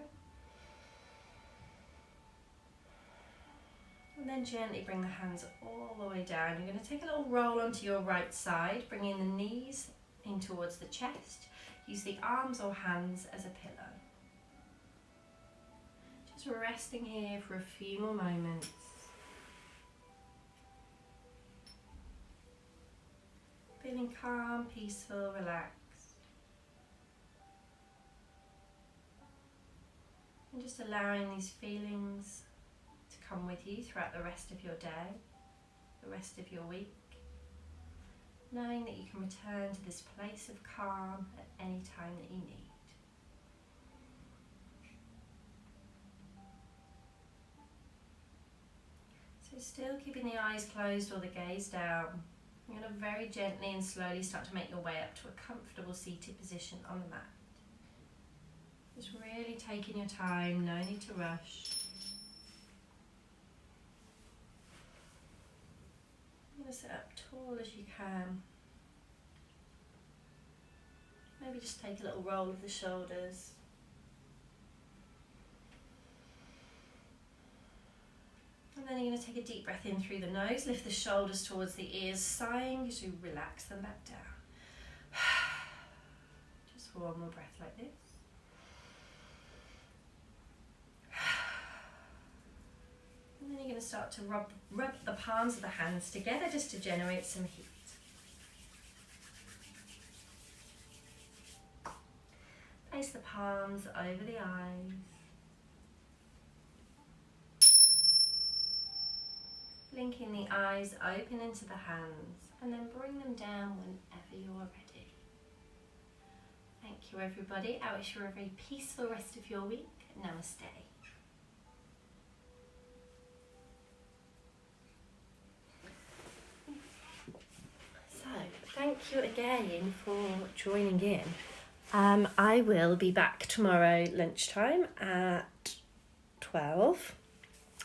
And then gently bring the hands all the way down. You're going to take a little roll onto your right side, bringing the knees in towards the chest. Use the arms or hands as a pillow. Just resting here for a few more moments. Feeling calm, peaceful, relaxed. And just allowing these feelings to come with you throughout the rest of your day, the rest of your week. Knowing that you can return to this place of calm at any time that you need. So still keeping the eyes closed or the gaze down. You're going to very gently and slowly start to make your way up to a comfortable seated position on the mat. Just really taking your time, no need to rush. You're going to sit up tall as you can. Maybe just take a little roll of the shoulders. And then you're going to take a deep breath in through the nose, lift the shoulders towards the ears, sighing as you relax them back down. Just for one more breath like this. And then you're going to start to rub the palms of the hands together just to generate some heat. Place the palms over the eyes. Blinking the eyes open into the hands and then bring them down whenever you're ready. Thank you everybody. I wish you a very peaceful rest of your week. Namaste. So, thank you again for joining in. I will be back tomorrow lunchtime at 12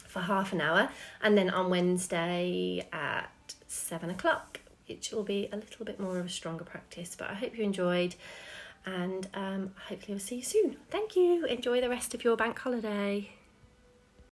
for half an hour, and then on Wednesday at 7 o'clock it will be a little bit more of a stronger practice. But I hope you enjoyed, and hopefully I'll see you soon. Thank you. Enjoy the rest of your bank holiday.